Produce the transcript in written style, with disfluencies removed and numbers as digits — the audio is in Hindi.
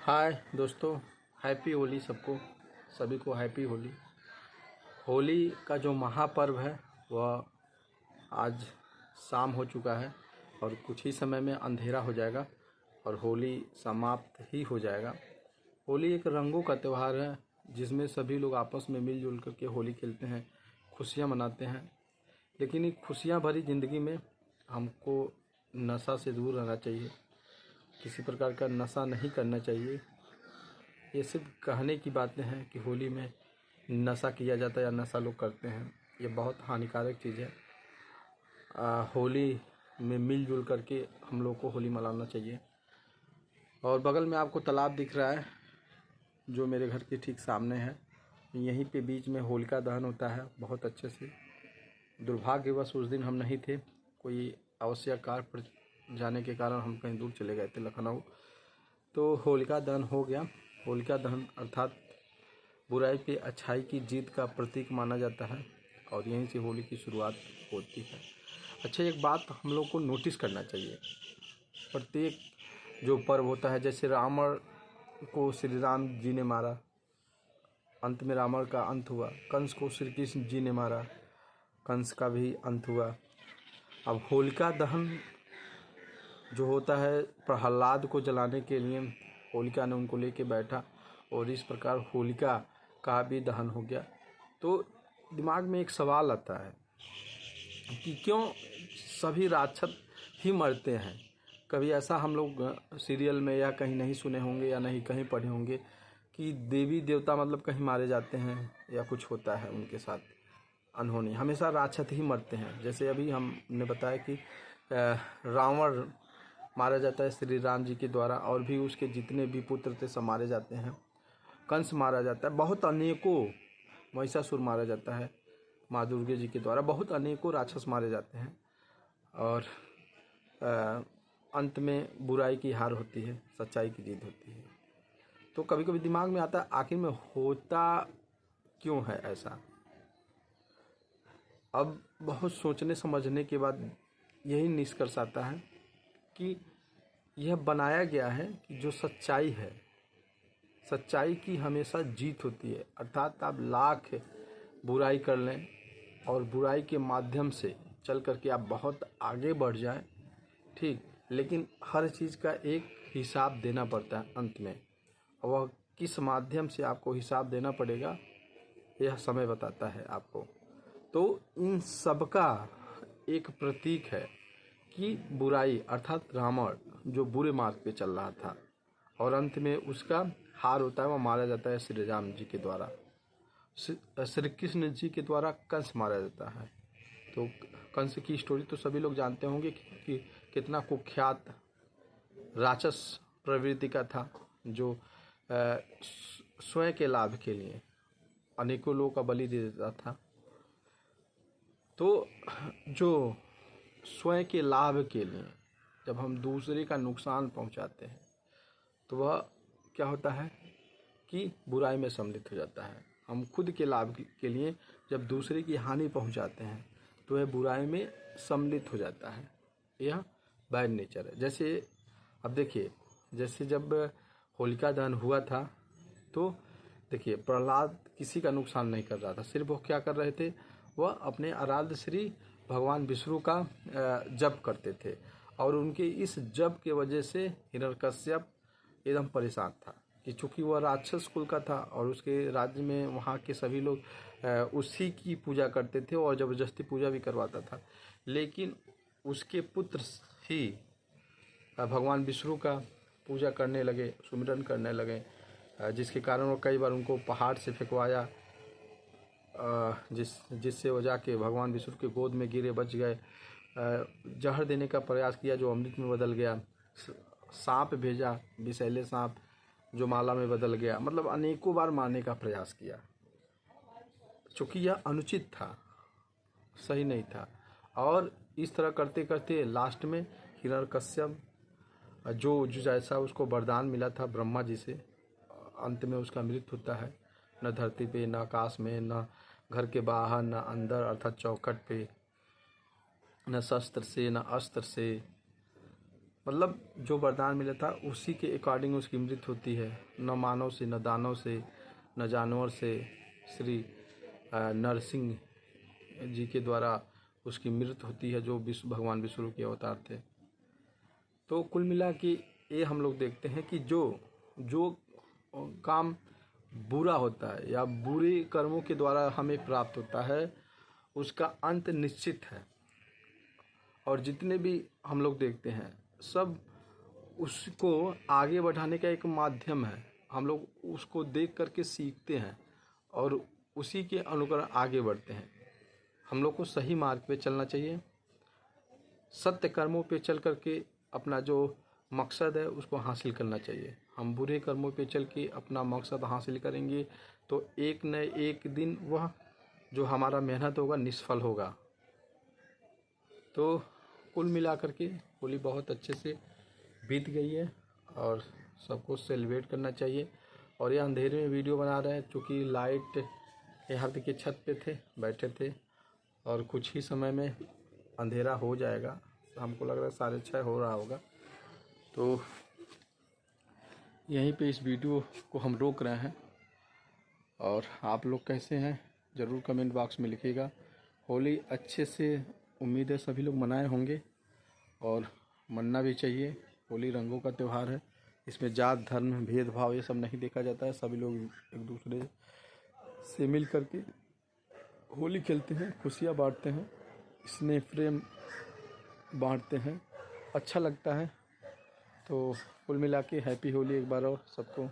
हाय दोस्तों, हैप्पी होली सबको। सभी को हैप्पी होली। होली का जो महापर्व है वह आज शाम हो चुका है और कुछ ही समय में अंधेरा हो जाएगा और होली समाप्त ही हो जाएगा। होली एक रंगों का त्यौहार है जिसमें सभी लोग आपस में मिलजुल करके होली खेलते हैं, खुशियाँ मनाते हैं। लेकिन एक खुशियाँ भरी ज़िंदगी में हमको नशा से दूर रहना चाहिए, किसी प्रकार का नशा नहीं करना चाहिए। ये सिर्फ कहने की बातें हैं कि होली में नशा किया जाता है या नशा लोग करते हैं, ये बहुत हानिकारक चीज़ है। होली में मिलजुल करके हम लोग को होली मनाना चाहिए। और बगल में आपको तालाब दिख रहा है जो मेरे घर के ठीक सामने है। यहीं पे बीच में होलिका दहन होता है बहुत अच्छे से। दुर्भाग्यवश उस दिन हम नहीं थे, कोई आवश्यक कार्य पर जाने के कारण हम कहीं दूर चले गए थे, लखनऊ। तो होलिका दहन हो गया। होलिका दहन अर्थात बुराई पे अच्छाई की जीत का प्रतीक माना जाता है और यहीं से होली की शुरुआत होती है। अच्छा, एक बात हम लोग को नोटिस करना चाहिए। प्रत्येक जो पर्व होता है, जैसे रावण को श्री राम जी ने मारा, अंत में रावण का अंत हुआ। कंस को श्री कृष्ण जी ने मारा, कंस का भी अंत हुआ। अब होलिका दहन जो होता है, प्रहलाद को जलाने के लिए होलिका ने उनको लेके बैठा और इस प्रकार होलिका का भी दहन हो गया। तो दिमाग में एक सवाल आता है कि क्यों सभी राक्षस ही मरते हैं। कभी ऐसा हम लोग सीरियल में या कहीं नहीं सुने होंगे या नहीं कहीं पढ़े होंगे कि देवी देवता मतलब कहीं मारे जाते हैं या कुछ होता है उनके साथ अनहोनी। हमेशा राक्षस ही मरते हैं। जैसे अभी हमने बताया कि रावण मारा जाता है श्री राम जी के द्वारा और भी उसके जितने भी पुत्र थे सब मारे जाते हैं। कंस मारा जाता है, बहुत अनेकों, महिषासुर मारा जाता है माँ दुर्गे जी के द्वारा, बहुत अनेकों राक्षस मारे जाते हैं और अंत में बुराई की हार होती है, सच्चाई की जीत होती है। तो कभी कभी दिमाग में आता है आखिर में होता क्यों है ऐसा। अब बहुत सोचने समझने के बाद यही निष्कर्ष आता है कि यह बनाया गया है कि जो सच्चाई है, सच्चाई की हमेशा जीत होती है। अर्थात आप लाख बुराई कर लें और बुराई के माध्यम से चल करके आप बहुत आगे बढ़ जाएं, ठीक, लेकिन हर चीज़ का एक हिसाब देना पड़ता है अंत में। वह किस माध्यम से आपको हिसाब देना पड़ेगा यह समय बताता है आपको। तो इन सबका एक प्रतीक है कि बुराई अर्थात रावण जो बुरे मार्ग पे चल रहा था और अंत में उसका हार होता है, वह मारा जाता है श्री राम जी के द्वारा। श्री कृष्ण जी के द्वारा कंस मारा जाता है। तो कंस की स्टोरी तो सभी लोग जानते होंगे कि कितना कुख्यात राक्षस प्रवृत्ति का था, जो स्वयं के लाभ के लिए अनेकों लोगों का बलि दे देता था। तो जो स्वयं के लाभ के लिए जब हम दूसरे का नुकसान पहुंचाते हैं तो वह क्या होता है कि बुराई में सम्मिलित हो जाता है। हम खुद के लाभ के लिए जब दूसरे की हानि पहुंचाते हैं तो वह बुराई में सम्मिलित हो जाता है। यह बैड नेचर है। जैसे अब देखिए, जैसे जब होलिका दहन हुआ था तो देखिए प्रहलाद किसी का नुकसान नहीं कर रहा था, सिर्फ वो क्या कर रहे थे, वह अपने आराध्य श्री भगवान विष्णु का जप करते थे और उनके इस जप के वजह से हिरण्यकश्यप एकदम परेशान था कि चूंकि वह राक्षस कुल का था और उसके राज्य में वहाँ के सभी लोग उसी की पूजा करते थे और ज़बरदस्ती पूजा भी करवाता था। लेकिन उसके पुत्र ही भगवान विष्णु का पूजा करने लगे, सुमिरन करने लगे, जिसके कारण वो कई बार उनको पहाड़ से फेंकवाया, जिससे वो जाके भगवान विष्णु के गोद में गिरे, बच गए। जहर देने का प्रयास किया जो अमृत में बदल गया, सांप भेजा, विषैले सांप जो माला में बदल गया। मतलब अनेकों बार मारने का प्रयास किया, चूँकि यह अनुचित था, सही नहीं था। और इस तरह करते करते लास्ट में हिरण्यकश्यप जो जैसा उसको वरदान मिला था ब्रह्मा जी से, अंत में उसका मृत्यु होता है। न धरती पे, न आकाश में, न घर के बाहर, न अंदर अर्थात चौखट पे, न शस्त्र से, न अस्त्र से, मतलब जो वरदान मिला था उसी के अकॉर्डिंग उसकी मृत्यु होती है। न मानव से, न दानव से, न जानवर से। श्री नरसिंह जी के द्वारा उसकी मृत्यु होती है, जो भगवान विष्णु के अवतार थे। तो कुल मिला के ये हम लोग देखते हैं कि जो जो काम बुरा होता है या बुरे कर्मों के द्वारा हमें प्राप्त होता है, उसका अंत निश्चित है। और जितने भी हम लोग देखते हैं सब उसको आगे बढ़ाने का एक माध्यम है। हम लोग उसको देख करके सीखते हैं और उसी के अनुसार आगे बढ़ते हैं। हम लोग को सही मार्ग पे चलना चाहिए, सत्य कर्मों पे चल करके अपना जो मकसद है उसको हासिल करना चाहिए। हम बुरे कर्मों पे चल के अपना मकसद हासिल करेंगे तो एक न एक दिन वह जो हमारा मेहनत होगा निष्फल होगा। तो कुल मिलाकर के होली बहुत अच्छे से बीत गई है और सबको सेलिब्रेट करना चाहिए। और ये अंधेरे में वीडियो बना रहे हैं क्योंकि लाइट यहाँ देखिए छत पे थे, बैठे थे और कुछ ही समय में अंधेरा हो जाएगा। हमको लग रहा है 6:30 हो रहा होगा। तो यहीं पे इस वीडियो को हम रोक रहे हैं। और आप लोग कैसे हैं ज़रूर कमेंट बॉक्स में लिखिएगा। होली अच्छे से उम्मीद है सभी लोग मनाए होंगे और मनना भी चाहिए। होली रंगों का त्यौहार है, इसमें जात धर्म भेदभाव ये सब नहीं देखा जाता है। सभी लोग एक दूसरे से मिल करके होली खेलते हैं, खुशियाँ बांटते हैं, स्नेह प्रेम बांटते हैं, अच्छा लगता है। तो कुल मिला के हैप्पी होली एक बार और सबको।